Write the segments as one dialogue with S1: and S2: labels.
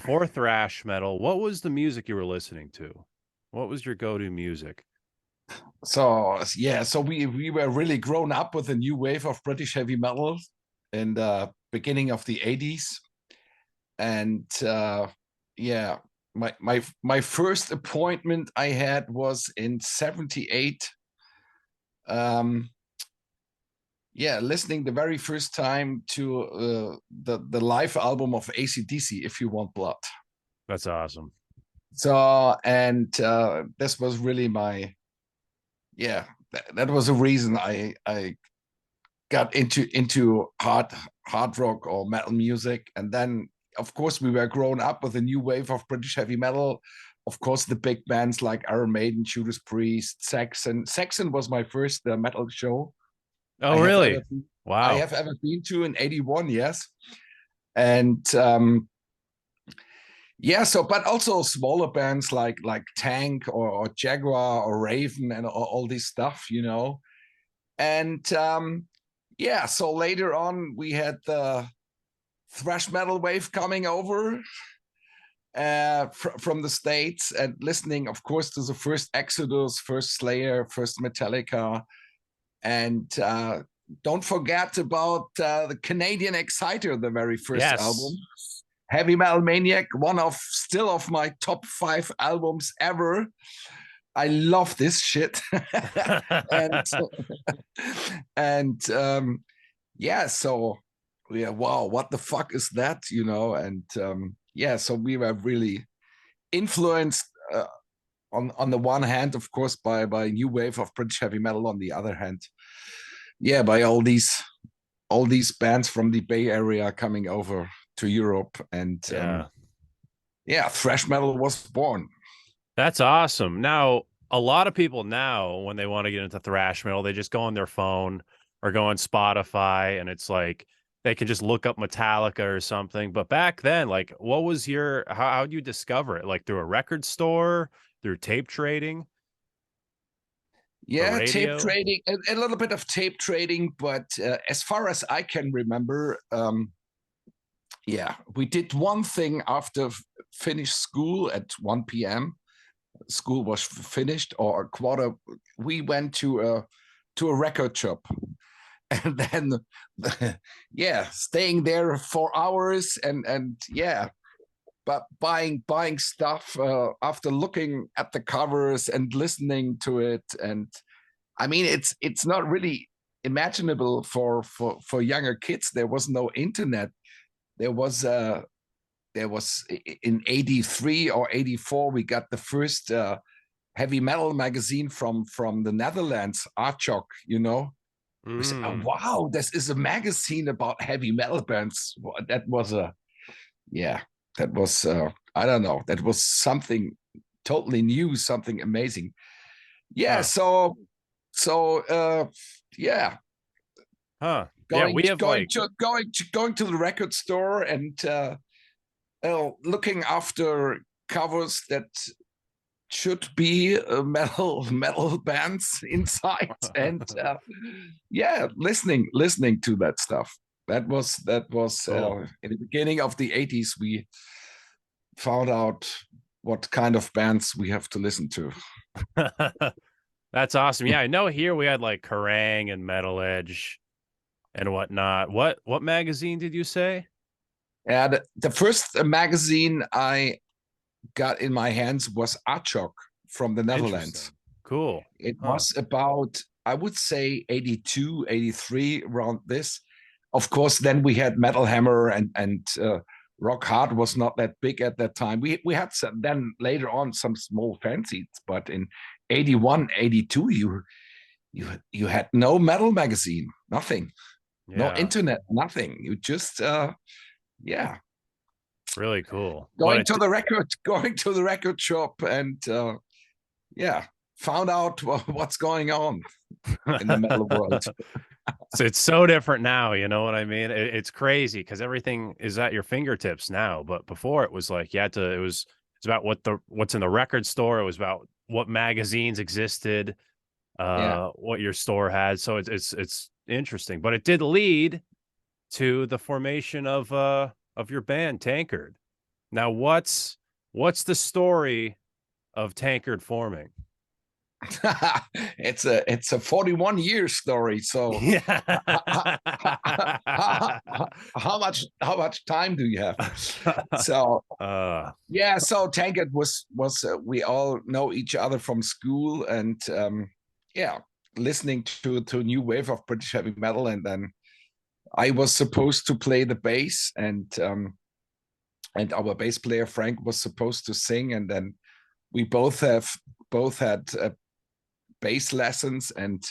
S1: before thrash metal, what was the music you were listening to? What was your go-to music?
S2: So yeah, so we were really grown up with a new wave of British heavy metal in the beginning of the 80s. And yeah, my first appointment I had was in 78. Um yeah, listening the very first time to the live album of AC/DC, If You Want Blood.
S1: That's awesome.
S2: So and this was really my yeah, that was a reason I got into hard rock or metal music. And then of course we were grown up with a new wave of British heavy metal. Of course, the big bands like Iron Maiden, Judas Priest, Saxon. Saxon was my first metal show
S1: Oh,
S2: I have
S1: really?
S2: ever been, I
S1: Wow.
S2: have ever been to in 81, yes. And yeah, so but also smaller bands like Tank or Jaguar or Raven and all this stuff, you know. And yeah, so later on we had the thrash metal wave coming over from the States, and listening, of course, to the first Exodus, first Slayer, first Metallica, and don't forget about the Canadian Exciter, the very first album.
S1: Yes.
S2: Heavy Metal Maniac, one of still of my top 5 albums ever. I love this shit. and and yeah, so yeah, wow, what the fuck is that, you know? And yeah, so we were really influenced on the one hand, of course, by new wave of British heavy metal. On the other hand, yeah, by all these bands from the Bay Area coming over to Europe. And
S1: Yeah.
S2: yeah, thrash metal was born.
S1: That's awesome. Now, a lot of people now, when they want to get into thrash metal, they just go on their phone or go on Spotify, and it's like they can just look up Metallica or something. But back then, like, what was your, how'd you discover it? Like through a record store, through tape trading, the
S2: Yeah, tape
S1: radio?
S2: trading, a little bit of tape trading, but as far as I can remember, yeah, we did one thing after finished school at 1 p.m. School was finished, or a quarter. We went to a record shop, and then yeah, staying there for hours, and yeah, but buying stuff after looking at the covers and listening to it. And I mean, it's not really imaginable for younger kids. There was no internet. There was in 83 or 84 we got the first heavy metal magazine from the Netherlands, Archok, you know. We said, oh,
S1: Mm,
S2: wow, this is a magazine about heavy metal bands. That was a yeah, that was I don't know, that was something totally new, something amazing. Yeah,
S1: huh.
S2: so yeah,
S1: Huh. Yeah, we have like,
S2: going to the record store and looking after covers that should be metal bands inside, and yeah, listening to that stuff. That was
S1: cool.
S2: in the beginning of the 80s. We found out what kind of bands we have to listen to.
S1: That's awesome. Yeah, I know here we had like Kerrang and Metal Edge and whatnot. What magazine did you say?
S2: And the first magazine I got in my hands was Achok from the Netherlands.
S1: Interesting. Cool.
S2: It
S1: Huh.
S2: was about, I would say, 82, 83, around this. Of course, then we had Metal Hammer, and Rock Hard was not that big at that time. We had some, then later on some small fanzines, but in 81, 82, you had no metal magazine, nothing, no
S1: Yeah.
S2: internet, nothing. You just yeah,
S1: Really cool.
S2: going to the record shop, and yeah, found out what's going on in the metal world.
S1: So it's so different now, you know what I mean? It's crazy because everything is at your fingertips now. But before it was like you had to, it's about what's in the record store. It was about what magazines existed,
S2: Yeah,
S1: what your store had. So it's interesting. But it did lead to the formation of your band, Tankard. Now, what's the story of Tankard forming?
S2: It's a 41-year story. So
S1: Yeah.
S2: how much time do you have? So yeah, so Tankard was we all know each other from school, and yeah, listening to new wave of British heavy metal, and then I was supposed to play the bass, and our bass player Frank was supposed to sing, and then we both had bass lessons, and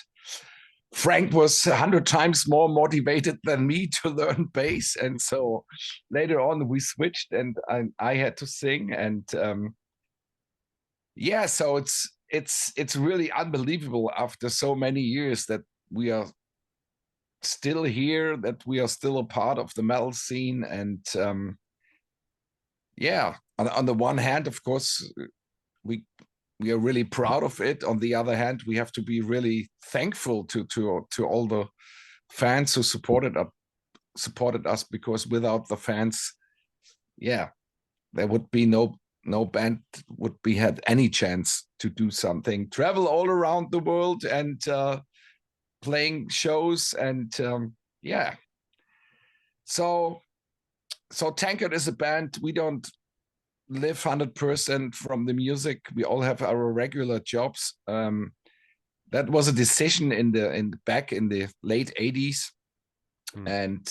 S2: Frank was 100 times more motivated than me to learn bass, and so later on we switched, and I had to sing, and yeah, so it's really unbelievable after so many years that we are still here, that we are still a part of the metal scene, and yeah, on the one hand, of course, we are really proud of it. On the other hand, we have to be really thankful to all the fans who supported us, because without the fans, yeah, there would be no band would be had any chance to do something, travel all around the world, and playing shows, and yeah. So Tankard is a band. We don't live 100% from the music. We all have our regular jobs. That was a decision back in the late 80s. And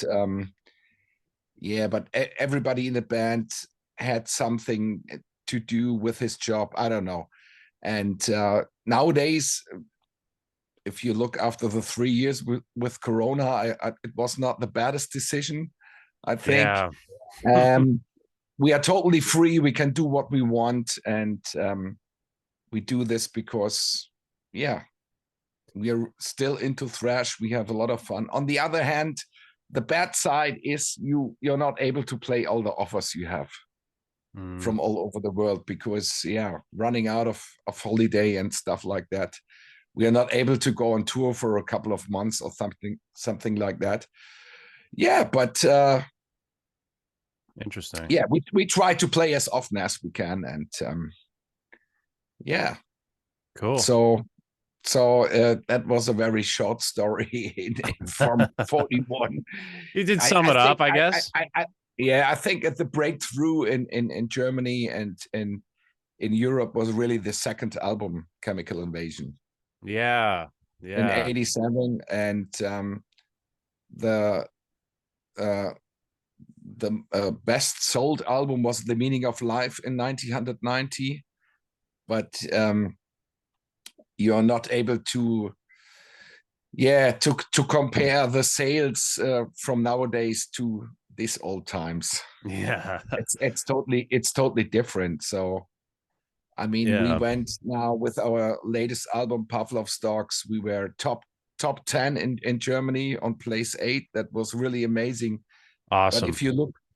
S2: yeah, but everybody in the band had something to do with his job. I don't know. And nowadays, if you look after the 3 years with Corona, it was not the baddest decision, I think.
S1: Yeah.
S2: We are totally free. We can do what we want, and we do this because, yeah, we are still into thrash. We have a lot of fun. On the other hand, the bad side is you're not able to play all the offers you have from all over the world, because, yeah, running out of holiday and stuff like that. We are not able to go on tour for a couple of months or something like that. Yeah, but
S1: interesting.
S2: Yeah, we try to play as often as we can, and yeah,
S1: cool.
S2: So that was a very short story from 41.
S1: You did sum it up, I guess.
S2: Yeah, I think at the breakthrough in Germany and in Europe was really the second album, Chemical Invasion.
S1: Yeah.
S2: In 87, and the best sold album was The Meaning of Life in 1990, but you're not able to compare the sales from nowadays to these old times.
S1: Yeah.
S2: It's totally different. So I mean, we went now with our latest album, Pavlov Dogs. We were top 10 in Germany on place 8. That was really amazing.
S1: Awesome.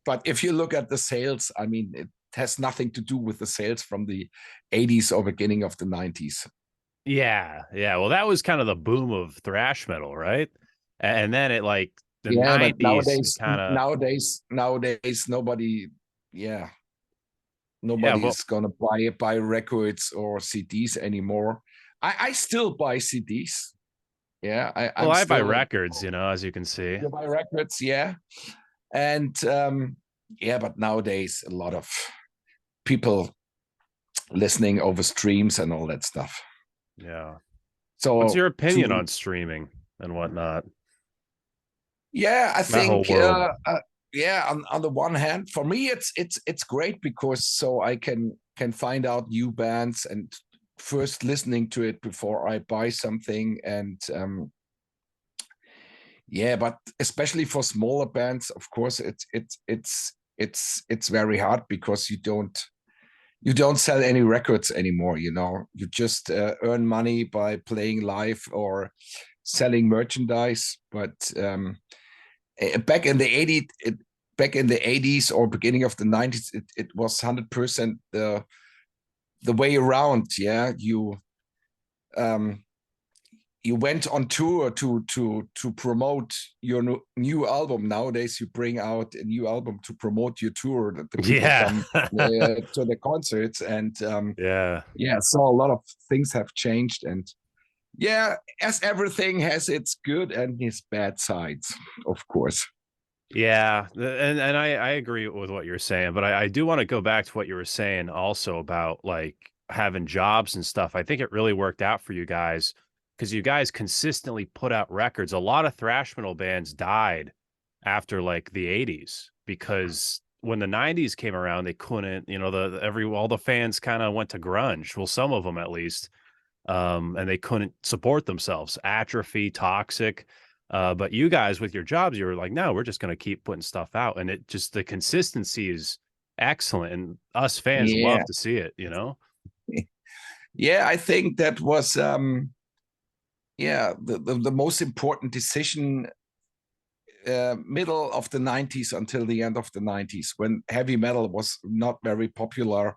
S2: But if you look at the sales, I mean, it has nothing to do with the sales from the 80s or beginning of the 90s.
S1: Yeah. Well, that was kind of the boom of thrash metal, right? And then it, like, the 90s kind of
S2: nowadays nobody is gonna buy records or CDs anymore. I still buy CDs. Yeah,
S1: I buy records, as you can see.
S2: You buy records, yeah. And but nowadays a lot of people listening over streams and all that stuff.
S1: Yeah.
S2: So
S1: what's your opinion on streaming and whatnot?
S2: Yeah, I think on the one hand, for me it's great, because so I can find out new bands and first listening to it before I buy something. And but especially for smaller bands, of course, it's very hard, because you don't sell any records anymore. You just earn money by playing live or selling merchandise. But back in the 80s or beginning of the 90s, it was 100% the way around. Yeah, you went on tour to promote your new album. Nowadays, you bring out a new album to promote your tour, that the people
S1: Yeah.
S2: come to the concerts. And
S1: Yeah.
S2: yeah, so a lot of things have changed. And yeah, as everything has its good and its bad sides, of course.
S1: Yeah, and I agree with what you're saying, but I do want to go back to what you were saying also about like having jobs and stuff. I think it really worked out for you guys because you guys consistently put out records. A lot of thrash metal bands died after like the 80s because when the 90s came around, they couldn't, you know, all the fans kind of went to grunge. Well, some of them at least, and they couldn't support themselves. Atrophy, Toxic. But you guys with your jobs, you were like, no, we're just going to keep putting stuff out. And it just, the consistency is excellent. And us fans
S2: Yeah.
S1: love to see it, you know?
S2: Yeah, I think that was the most important decision, middle of the 90s until the end of the 90s, when heavy metal was not very popular.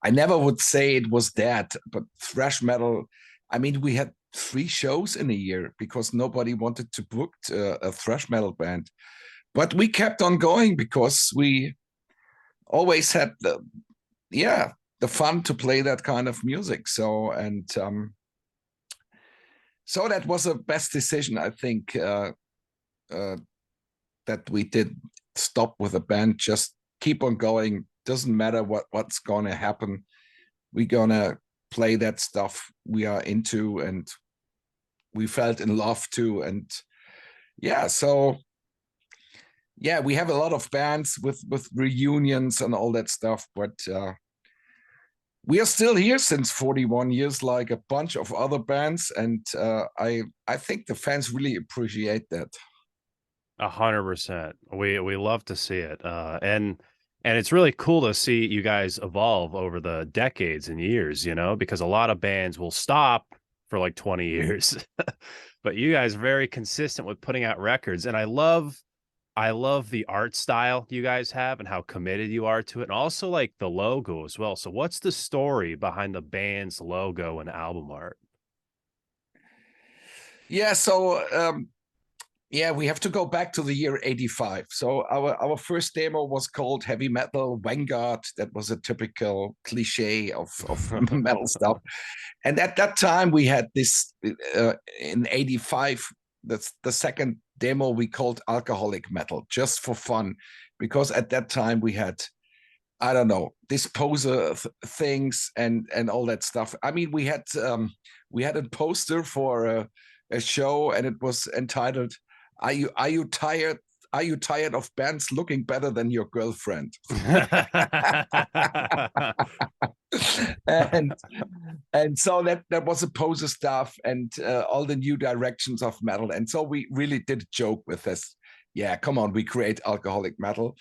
S2: I never would say it was that, but thrash metal, I mean, we had 3 shows in a year because nobody wanted to book a thrash metal band. But we kept on going because we always had the fun to play that kind of music. So, and so that was the best decision, I think, that we did stop with a band, just keep on going. Doesn't matter what's going to happen. We're going to play that stuff we are into and we felt in love to. And yeah, so yeah, we have a lot of bands with reunions and all that stuff, but we are still here since 41 years, like a bunch of other bands, and I think the fans really appreciate that.
S1: 100%. We love to see it. And it's really cool to see you guys evolve over the decades and years, you know, because a lot of bands will stop for like 20 years. But you guys are very consistent with putting out records. And I love the art style you guys have and how committed you are to it. And also like the logo as well. So what's the story behind the band's logo and album art?
S2: Yeah, so yeah, we have to go back to the year 85. So our first demo was called Heavy Metal Vanguard. That was a typical cliche of metal stuff. And at that time, we had this in 85, that's the second demo we called Alcoholic Metal, just for fun. Because at that time, we had, I don't know, disposer things and all that stuff. I mean, we had a poster for a show, and it was entitled "Are you tired? Are you tired of bands looking better than your girlfriend?" and so that was a poser stuff, and all the new directions of metal. And so we really did a joke with this. Yeah, come on, we create alcoholic metal.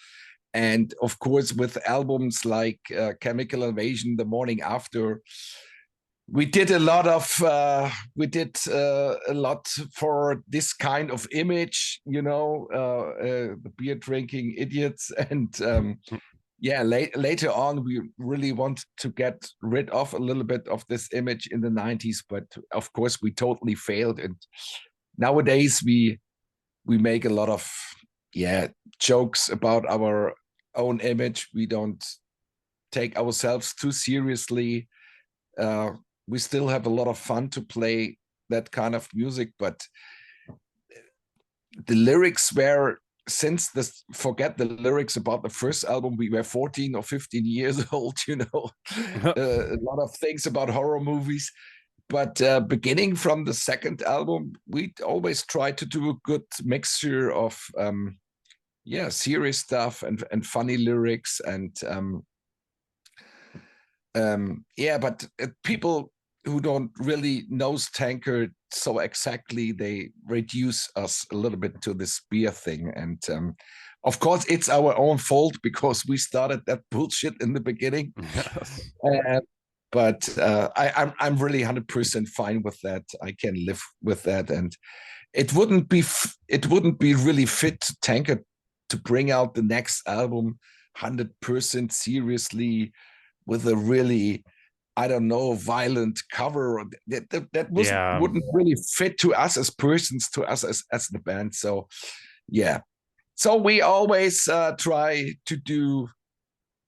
S2: And of course, with albums like Chemical Invasion, The Morning After, we did a lot for this kind of image, you know, the beer drinking idiots. And yeah, later on, we really want to get rid of a little bit of this image in the 90s, but of course, we totally failed. And nowadays, we make a lot of jokes about our own image. We don't take ourselves too seriously. We still have a lot of fun to play that kind of music, but the lyrics were, since this, forget the lyrics about the first album, we were 14 or 15 years old, you know, a lot of things about horror movies. But beginning from the second album, we always tried to do a good mixture of serious stuff and funny lyrics. And but people who don't really knows Tankard so exactly, they reduce us a little bit to this beer thing. And of course, it's our own fault because we started that bullshit in the beginning. But I'm really 100% fine with that. I can live with that, and it wouldn't be really fit to Tankard to bring out the next album 100% seriously with a really I don't know, violent cover. That
S1: Yeah.
S2: wouldn't really fit to us as persons, to us as the band. So yeah. So we always try to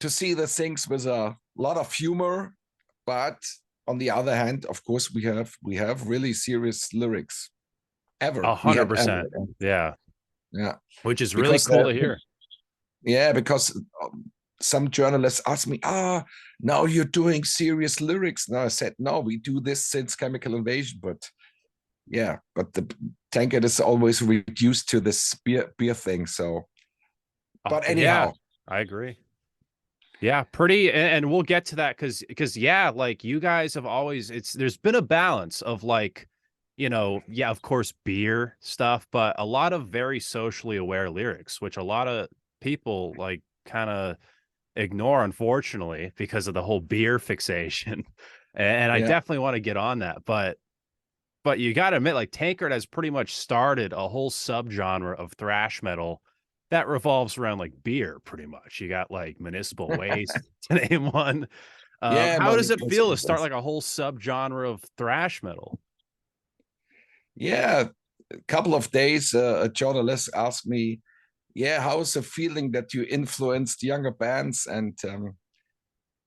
S2: see the things with a lot of humor, but on the other hand, of course, we have really serious lyrics. We had ever.
S1: 100%. Yeah.
S2: Yeah,
S1: Which is really
S2: because
S1: cool to hear.
S2: yeah, because some journalists asked me, now you're doing serious lyrics. Now I said, no, we do this since Chemical Invasion, but yeah, but the Tankard is always reduced to this beer thing. So, but
S1: Yeah,
S2: anyhow,
S1: I agree. Yeah, pretty, and we'll get to that because yeah, like you guys have always there's been a balance of like, yeah, of course, beer stuff, but a lot of very socially aware lyrics, which a lot of people like kind of ignore, unfortunately, because of the whole beer fixation. And I
S2: yeah,
S1: definitely want to get on that, but you got to admit, like Tankard has pretty much started a whole subgenre of thrash metal that revolves around like beer, pretty much. You got like Municipal Waste to name one.
S2: yeah,
S1: How does it
S2: most
S1: feel to
S2: of
S1: start
S2: us.
S1: like a whole subgenre of thrash metal?
S2: Yeah, a couple of days, a journalist asked me, yeah, how's the feeling that you influenced younger bands? And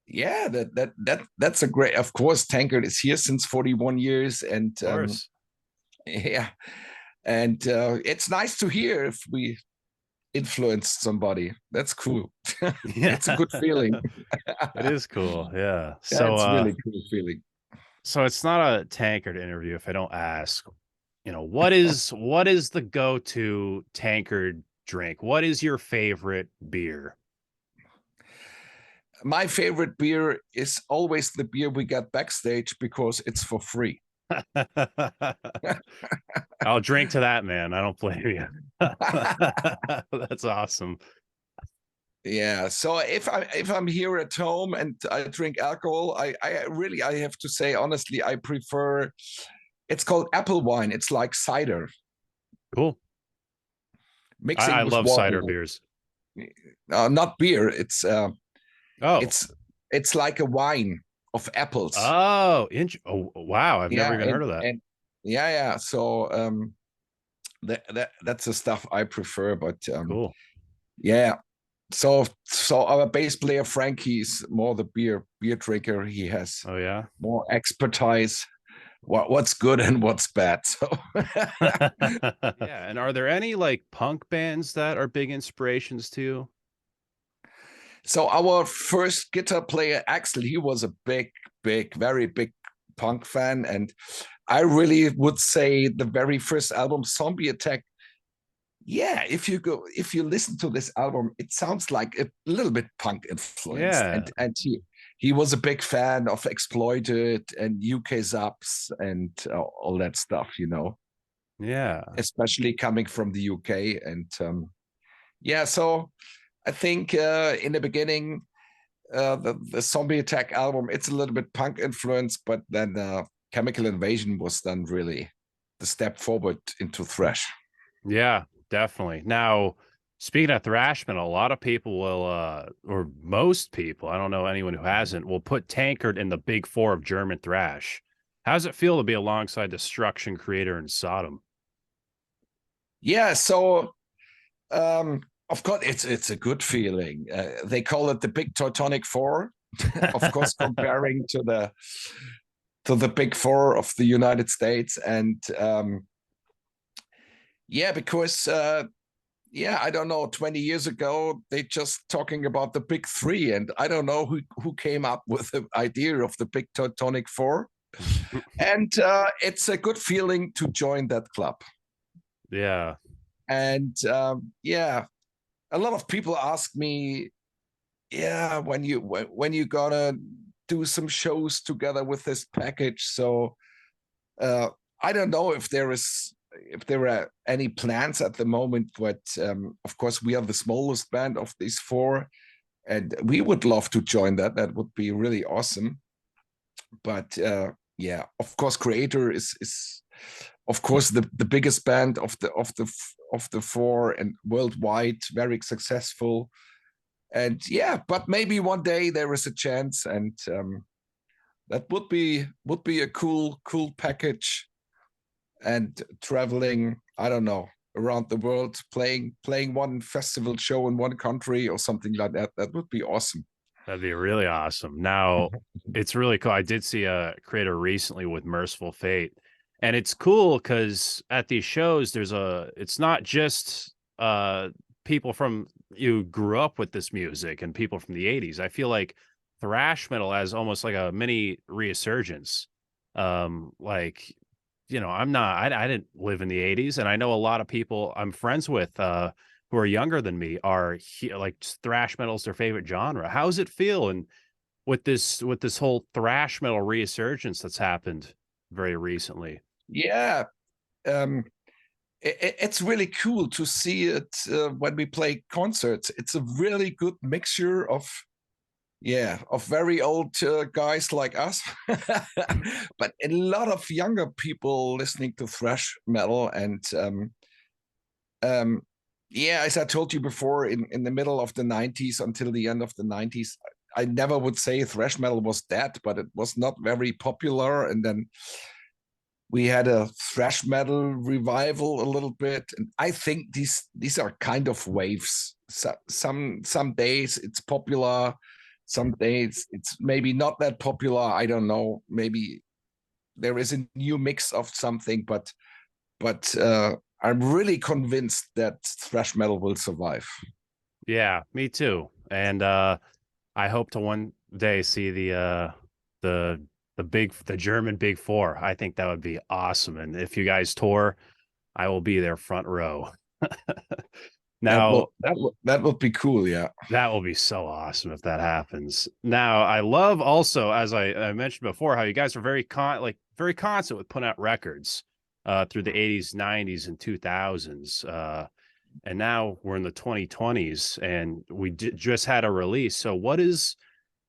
S2: yeah, that's a great. Of course, Tankard is here since 41 years, and
S1: Of course.
S2: yeah, and it's nice to hear if we influenced somebody. That's cool.
S1: Yeah,
S2: It's a good feeling.
S1: it is cool. Yeah.
S2: That's really cool feeling.
S1: So it's not a Tankard interview if I don't ask, what is the go-to Tankard drink? What is your favorite beer?
S2: My favorite beer is always the beer we get backstage because it's for free.
S1: I'll drink to that, man. I don't blame you. That's awesome.
S2: Yeah. So if I'm here at home and I drink alcohol, I really I have to say honestly, I prefer it's called apple wine. It's like cider
S1: Cool. I
S2: mixing with
S1: love
S2: water.
S1: cider beers.
S2: Not beer.
S1: Oh.
S2: It's it's like a wine of apples.
S1: Oh, wow. I've never
S2: Yeah,
S1: even heard of that.
S2: and yeah. So that's the stuff I prefer. But
S1: Cool.
S2: yeah. So our bass player Frankie's more the beer drinker. He has
S1: Oh, yeah.
S2: more expertise. What's good and what's bad. So
S1: Yeah. And are there any like punk bands that are big inspirations to you?
S2: so our first guitar player Axel, he was a very big punk fan, and I really would say the very first album, Zombie Attack. Yeah, if you listen to this album, it sounds like a little bit punk influenced,
S1: Yeah.
S2: and he was a big fan of Exploited and UK Zaps and all that stuff,
S1: Yeah.
S2: especially coming from the UK. And yeah, so I think in the beginning, the Zombie Attack album, it's a little bit punk influenced, but then Chemical Invasion was then really the step forward into thrash.
S1: Yeah, definitely. Now, speaking of thrash metal, a lot of people will, or most people, I don't know anyone who hasn't, will put Tankard in the big four of German thrash. How does it feel to be alongside Destruction, Creator, and Sodom?
S2: Yeah, so of course it's a good feeling. They call it the Big Teutonic Four, of course, comparing to the Big Four of the United States, and yeah, because yeah, I don't know, 20 years ago they just talking about the Big Three, and I don't know who came up with the idea of the Big Teutonic Four, and it's a good feeling to join that club.
S1: Yeah.
S2: And yeah, a lot of people ask me, yeah, when you gonna do some shows together with this package. So I don't know if there are any plans at the moment, but of course we are the smallest band of these four, and we would love to join that. That would be really awesome. But yeah, of course, Creator is of course the biggest band of the four and worldwide, very successful. And yeah, but maybe one day there is a chance, and That would be a cool package, and traveling, I don't know, around the world, playing one festival show in one country or something like that. That would be awesome.
S1: That'd be really awesome. Now, it's really cool. I did see a creator recently with Merciful Fate, and it's cool because at these shows, it's not just people from you grew up with this music and people from the 80s. I feel like thrash metal has almost like a mini resurgence. Like, I didn't live in the 80s, and I know a lot of people I'm friends with who are younger than me are like thrash metal is their favorite genre. How does it feel? And with this whole thrash metal resurgence that's happened very recently.
S2: Yeah, it's really cool to see it when we play concerts. It's a really good mixture of very old guys like us, but a lot of younger people listening to thrash metal. And as I told you before, in the middle of the 90s until the end of the 90s, I never would say thrash metal was dead, but it was not very popular. And then we had a thrash metal revival a little bit, and I think these are kind of waves. So, some days it's popular, some days it's maybe not that popular. I don't know. Maybe there is a new mix of something, but I'm really convinced that thrash metal will survive.
S1: Yeah, me too. And I hope to one day see the German Big Four. I think that would be awesome. And if you guys tour, I will be there front row. Now
S2: that would be cool. Yeah,
S1: that will be so awesome if that happens. Now, I love also, as I mentioned before, how you guys are very constant with putting out records through the 80s, 90s, and 2000s. And now we're in the 2020s, and we just had a release. So what is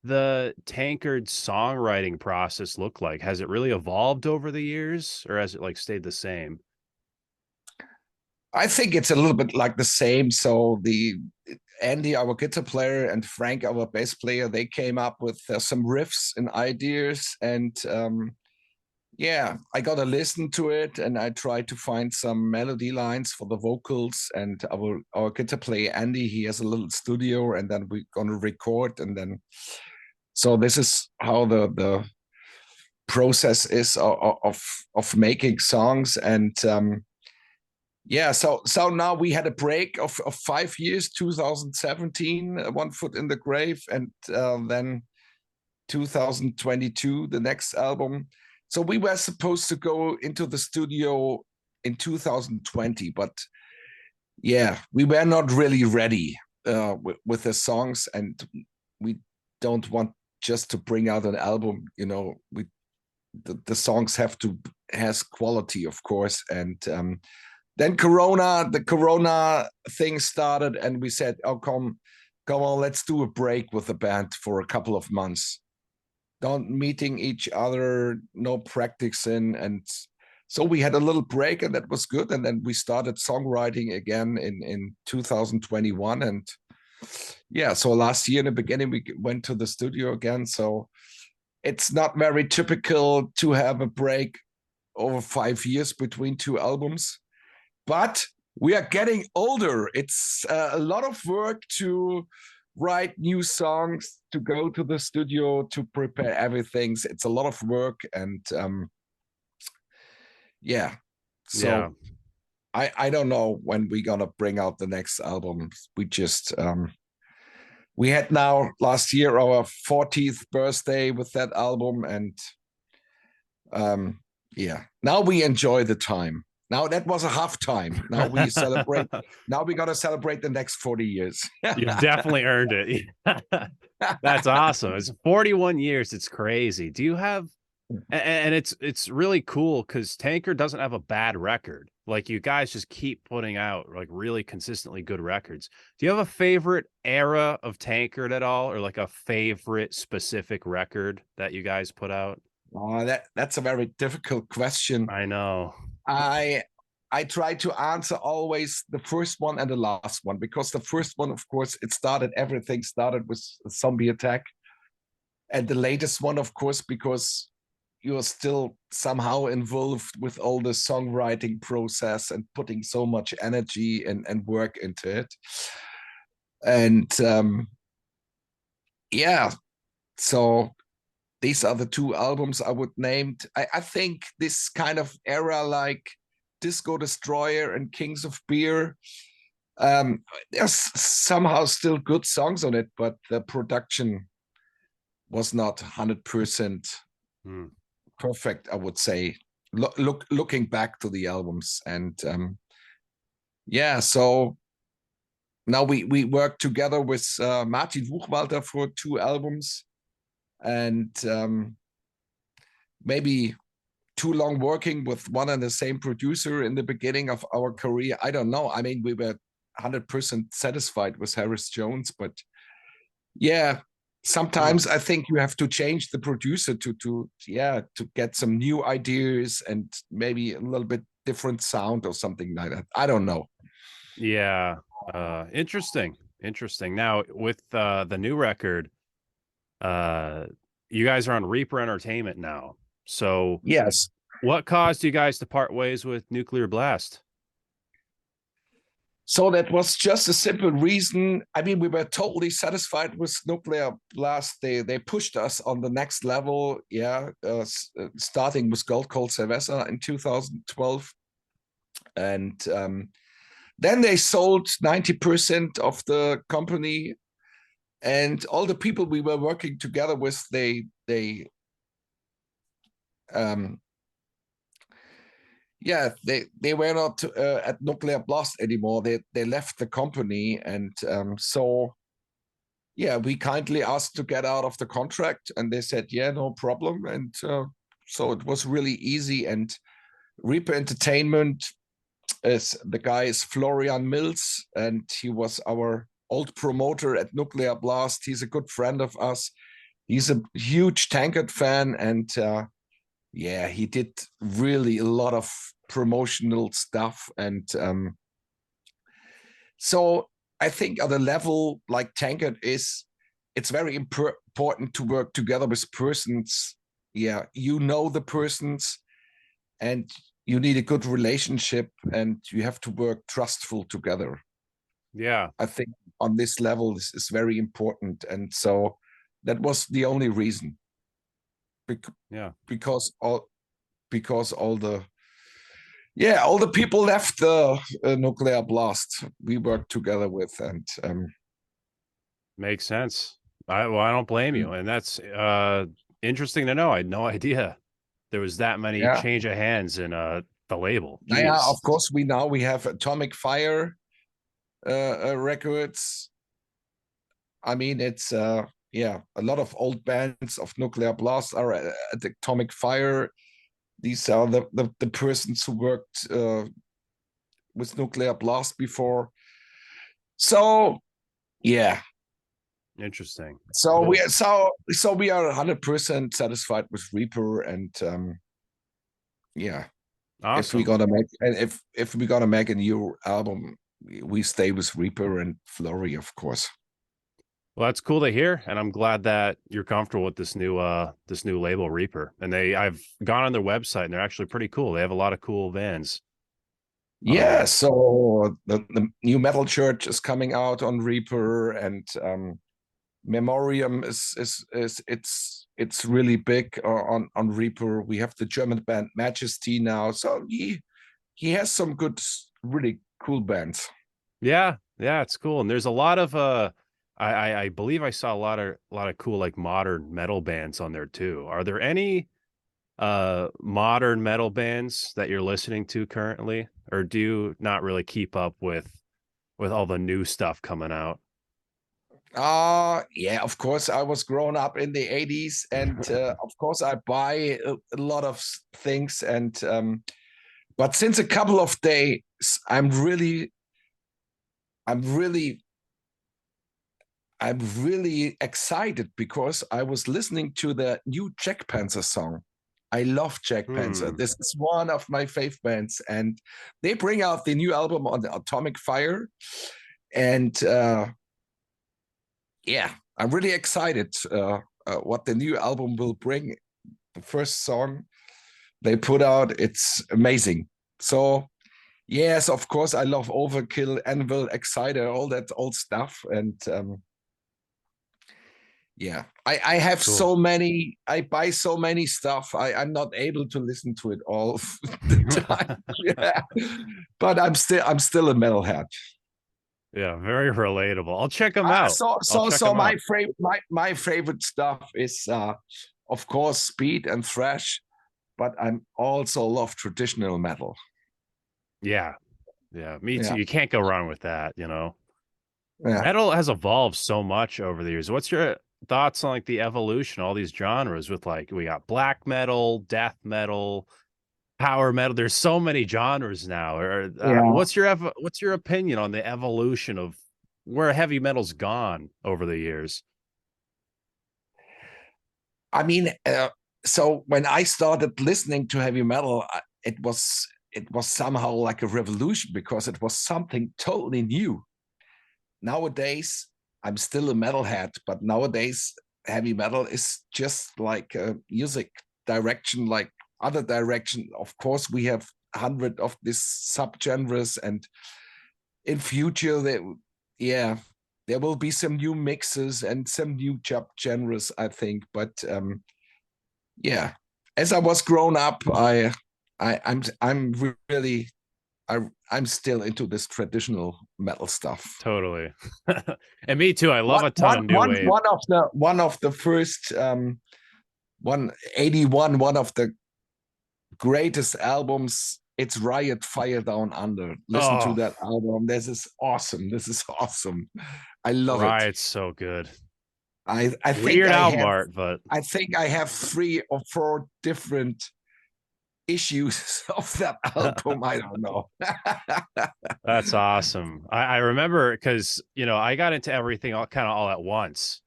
S1: the Tankard songwriting process look like? Has it really evolved over the years, or has it like stayed the same?
S2: I think it's a little bit like the same. So Andy, our guitar player, and Frank, our bass player, they came up with some riffs and ideas, and I got to listen to it, and I tried to find some melody lines for the vocals. And our guitar player Andy, he has a little studio, and then we're gonna record, and then so this is how the process is of making songs. And so now we had a break of 5 years, 2017, One Foot in the Grave, and then 2022, the next album. So we were supposed to go into the studio in 2020, but we were not really ready with the songs, and we don't want just to bring out an album. The songs has quality, of course. And then the Corona thing started, and we said, "Oh, come on, let's do a break with the band for a couple of months. Don't meeting each other, no practicing." And so we had a little break, and that was good. And then we started songwriting again in 2021. And so last year in the beginning, we went to the studio again. So it's not very typical to have a break over 5 years between two albums. But we are getting older. It's a lot of work to write new songs, to go to the studio, to prepare everything. It's a lot of work. And so I don't know when we're gonna bring out the next album. We just we had now last year our 40th birthday with that album, and now we enjoy the time. Now that was a half time. Now we celebrate. Now we got to celebrate the next 40 years.
S1: You've definitely earned it. That's awesome. It's 41 years. It's crazy. Do you have, and it's really cool because Tankard doesn't have a bad record. Like, you guys just keep putting out like really consistently good records. Do you have a favorite era of Tankard at all, or like a favorite specific record that you guys put out?
S2: Oh, that's a very difficult question.
S1: I know.
S2: I try to answer always the first one and the last one, because the first one, of course, everything started with a zombie attack. And the latest one, of course, because you're still somehow involved with all the songwriting process and putting so much energy and work into it. And yeah, so these are the two albums I would name. I think this kind of era, like Disco Destroyer and Kings of Beer, there's somehow still good songs on it, but the production was not 100% perfect, I would say. Looking back to the albums, and yeah, so now we work together with Martin Buchwalter for 2 albums, and maybe too long working with one and the same producer in the beginning of our career. I don't know. I mean, we were 100% satisfied with Harris Jones, but yeah, sometimes I think you have to change the producer to get some new ideas and maybe a little bit different sound or something like that. I don't know.
S1: Yeah. Interesting. Now with the new record, you guys are on Reaper Entertainment now. So
S2: Yes.
S1: what caused you guys to part ways with Nuclear Blast?
S2: So that was just a simple reason. I mean, we were totally satisfied with Nuclear Blast. They pushed us on the next level. Yeah, starting with Gold Cold Cerveza in 2012, and then they sold 90% of the company, and all the people we were working together with, they were not at Nuclear Blast anymore. They left the company, and so yeah, we kindly asked to get out of the contract, and they said, yeah, no problem. And so it was really easy. And Reaper Entertainment, the guy is Florian Mills, and he was our old promoter at Nuclear Blast. He's a good friend of us. He's a huge Tankard fan, and yeah, he did really a lot of promotional stuff. And so I think at a level like Tankard is, it's very important to work together with persons. Yeah, you know the persons, and you need a good relationship, and you have to work trustful together.
S1: Yeah,
S2: I think on this level, this is very important. And so that was the only reason. Because all the people left the Nuclear Blast we worked together with, and
S1: makes sense. I don't blame you, and that's interesting to know. I had no idea there was that many change of hands in the label.
S2: Yeah, of course we have Atomic Fire records. I mean, it's a lot of old bands of Nuclear Blast are at Atomic Fire. These are the persons who worked with Nuclear Blast before. So yeah,
S1: interesting.
S2: So cool. we are 100% satisfied with Reaper, and yeah, awesome. If we're gonna make a new album, we stay with Reaper and Flurry, of course.
S1: Well, that's cool to hear, and I'm glad that you're comfortable with this new label, Reaper. And I've gone on their website, and they're actually pretty cool. They have a lot of cool bands.
S2: Yeah, so the new Metal Church is coming out on Reaper, and Memoriam it's really big on Reaper. We have the German band Majesty now, so he has some good, really cool bands.
S1: Yeah, it's cool, and there's a lot of I believe I saw a lot of cool like modern metal bands on there too. Are there any modern metal bands that you're listening to currently, or do you not really keep up with all the new stuff coming out?
S2: Yeah, of course I was grown up in the 80s, and of course I buy a lot of things, and but since a couple of days I'm really excited because I was listening to the new Jack Panzer song. I love Jack Panzer. This is one of my fave bands, and they bring out the new album on the Atomic Fire, and yeah, I'm really excited what the new album will bring. The first song they put out, it's amazing. So yes, of course, I love Overkill, Anvil, Exciter, all that old stuff. And yeah, I have
S1: Cool.
S2: so many, I buy so many stuff. I'm not able to listen to it all the time. Yeah. But I'm still a metalhead.
S1: Yeah, very relatable. I'll check them out.
S2: So my favorite stuff is of course speed and thrash, but I'm also love traditional metal.
S1: Yeah. Yeah, me too.
S2: Yeah.
S1: You can't go wrong with that, you know.
S2: Yeah.
S1: Metal has evolved so much over the years. What's your thoughts on like the evolution, all these genres with like we got black metal, death metal, power metal. There's so many genres now. Or
S2: Yeah.
S1: what's your opinion on the evolution of where heavy metal's gone over the years?
S2: I mean, so when I started listening to heavy metal, it was somehow like a revolution because it was something totally new. Nowadays, I'm still a metalhead, but nowadays heavy metal is just like a music direction, like other direction. Of course, we have 100 of these subgenres, and in future, there will be some new mixes and some new genres, I think. But yeah, as I was grown up, I'm really I'm still into this traditional metal stuff.
S1: Totally. And me too. I love a ton of new wave.
S2: One of the first 181, one of the greatest albums. It's Riot Fire Down Under. Listen to that album. This is awesome. I love it.
S1: Riot's so good.
S2: I think
S1: weird album art, but
S2: I think I have 3 or 4 different issues of that album. I don't know.
S1: That's awesome. I remember because I got into everything all at once,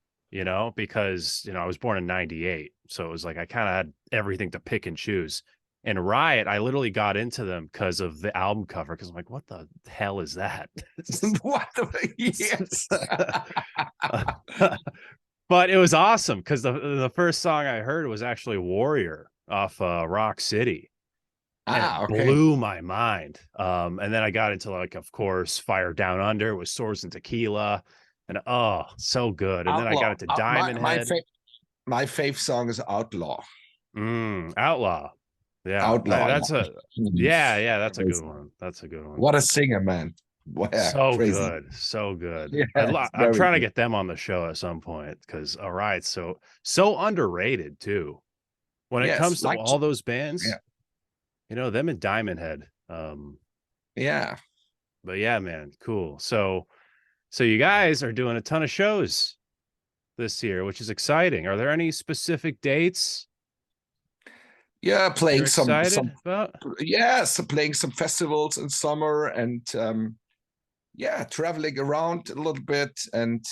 S1: because I was born in '98, so it was like I kind of had everything to pick and choose. And Riot, I literally got into them because of the album cover. Because I'm like, what the hell is that?
S2: What the yes.
S1: But it was awesome because the first song I heard was actually Warrior off Rock City. And it blew my mind. And then I got into like, of course, Fire Down Under with Swords and Tequila. And so good. And then I got into Diamond Head.
S2: My fave song is Outlaw.
S1: Outlaw. Yeah.
S2: Outlaw.
S1: That's a good one. That's a good one.
S2: What a singer, man. Wow,
S1: so
S2: crazy.
S1: Good. So good.
S2: Yeah,
S1: I'm trying to get them on the show at some point because Riot's so underrated too. When it comes to all those bands. Yeah. Them and Diamond Head.
S2: Yeah.
S1: But yeah, man, cool. So you guys are doing a ton of shows this year, which is exciting. Are there any specific dates?
S2: Yeah, playing playing some festivals in summer and traveling around a little bit. And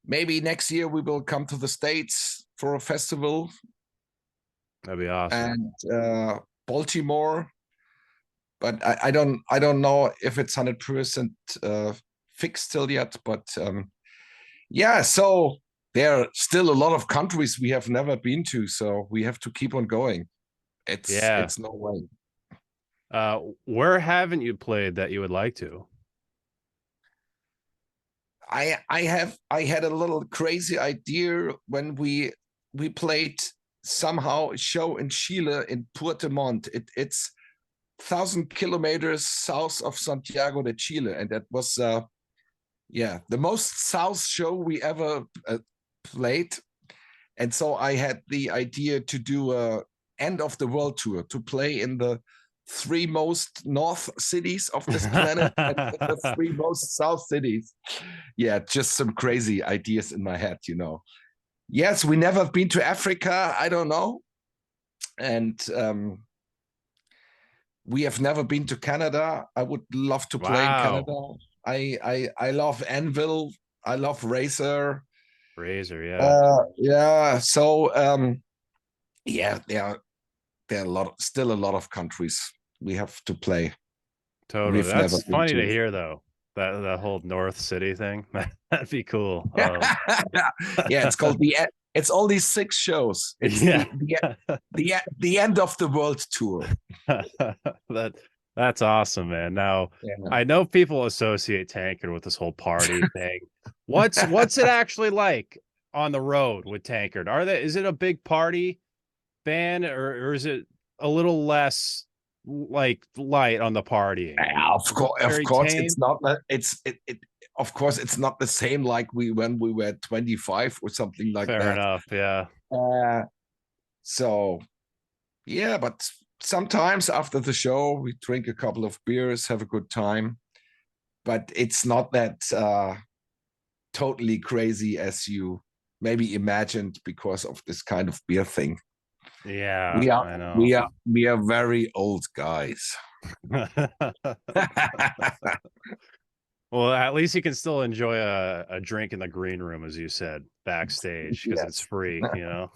S2: maybe next year we will come to the States for a festival.
S1: That'd be awesome.
S2: And Baltimore, but I don't know if it's 100% fixed still yet. But so there are still a lot of countries we have never been to, so we have to keep on going. It's no way.
S1: Where haven't you played that you would like to?
S2: I had a little crazy idea when we played somehow a show in Chile in Puerto Montt. It's 1,000 kilometers south of Santiago de Chile, and that was the most south show we ever played. And so I had the idea to do a end of the world tour, to play in the 3 most north cities of this planet and the 3 most south cities. Yeah, just some crazy ideas in my head, Yes, we never been to Africa. I don't know. And we have never been to Canada. I would love to play in Canada. I love Anvil. I love Razor.
S1: Yeah.
S2: So there are still a lot of countries we have to play.
S1: Totally. That's funny to hear, though. that whole North City thing. That'd be cool.
S2: Yeah, it's called it's only 6 shows. It's
S1: Yeah.
S2: the end of the world tour.
S1: that that's awesome, man. Now
S2: Yeah.
S1: I know people associate Tankard with this whole party thing. What's it actually like on the road with Tankard? Is it a big party band, or is it a little less like light on the partying?
S2: Of
S1: Very
S2: course,
S1: tame?
S2: it's not. Of course, it's not the same like when we were 25 or something like
S1: Fair
S2: that.
S1: enough. Yeah.
S2: So yeah, but sometimes after the show, we drink a couple of beers, have a good time. But it's not that totally crazy as you maybe imagined because of this kind of beer thing.
S1: Yeah,
S2: We are
S1: I know.
S2: we are very old guys.
S1: Well, at least you can still enjoy a drink in the green room, as you said, backstage, because it's
S2: Yes.
S1: free, you know?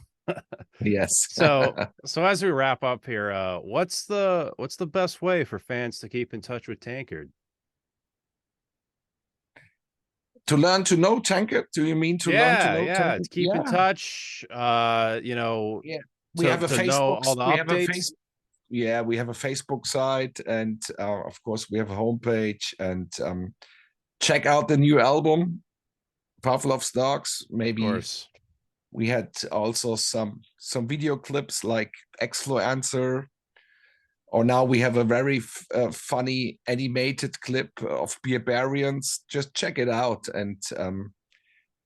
S2: Yes.
S1: So as we wrap up here, what's the best way for fans to keep in touch with Tankard?
S2: To learn to know Tankard? Do you mean to learn to
S1: Yeah,
S2: know
S1: yeah,
S2: Tankard?
S1: to keep in touch, you know,
S2: Yeah. We have a
S1: to know
S2: Facebook.
S1: all the
S2: We have a
S1: updates.
S2: Yeah, we have a Facebook site, and of course we have a homepage. And check out the new album, Pavlov's Dogs.
S1: Of
S2: Maybe
S1: course.
S2: we had also some video clips like Exfluencer, or now we have a very funny animated clip of Barbarians. Just check it out, and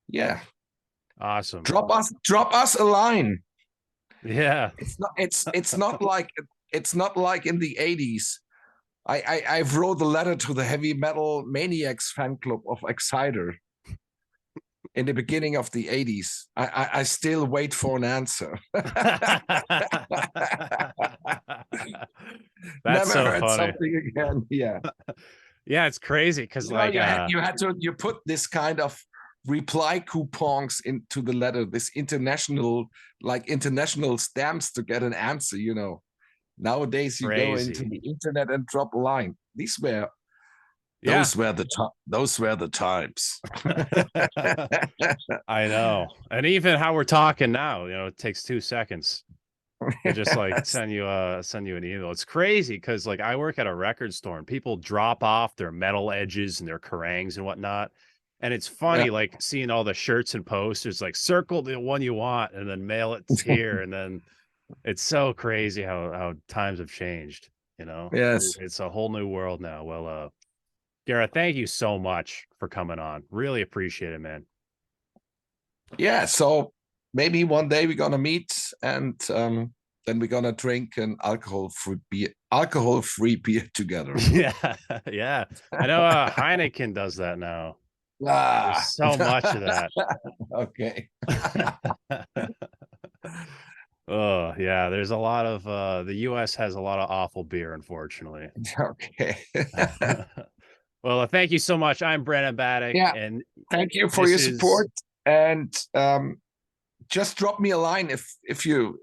S2: yeah,
S1: Awesome.
S2: drop us a line.
S1: Yeah.
S2: It's not like in the 80s. I've wrote a letter to the heavy metal maniacs fan club of Exciter in the beginning of the 80s. I still wait for an answer.
S1: That's
S2: Never
S1: so
S2: heard
S1: funny.
S2: something again. Yeah.
S1: Yeah, it's crazy because like
S2: you put this kind of reply coupons into the letter, this international stamps to get an answer, you know. Nowadays you go into
S1: crazy.
S2: the internet and drop a line.
S1: Yeah.
S2: Those were the times.
S1: I know. And even how we're talking now, you know, it takes 2 seconds. They just like send you an email. It's crazy because like I work at a record store and people drop off their metal edges and their Kerangs and whatnot. And it's funny,
S2: Yeah.
S1: like seeing all the shirts and posters, like circle the one you want and then mail it here. And then it's so crazy how times have changed, you know?
S2: Yes.
S1: It's a whole new world now. Well, Gerre, thank you so much for coming on. Really appreciate it, man.
S2: Yeah. So maybe one day we're gonna meet, and then we're gonna drink an alcohol-free beer together.
S1: Yeah, yeah. I know Heineken does that now. There's so much of that.
S2: Okay.
S1: Oh, yeah. There's a lot of the US has a lot of awful beer, unfortunately.
S2: Okay.
S1: Well, thank you so much. I'm Brandon Battick,
S2: Yeah.
S1: and
S2: Thank you for your support. And just drop me a line if you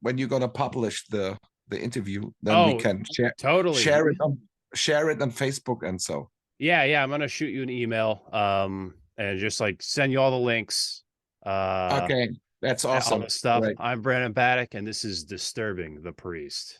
S2: when you're gonna publish the interview, then we can
S1: totally
S2: share it on Facebook and so.
S1: Yeah, I'm gonna shoot you an email and just like send you all the links.
S2: Okay, that's
S1: All
S2: awesome.
S1: the stuff.
S2: Great.
S1: I'm Brandon Battick, and this is Disturbing the Priest.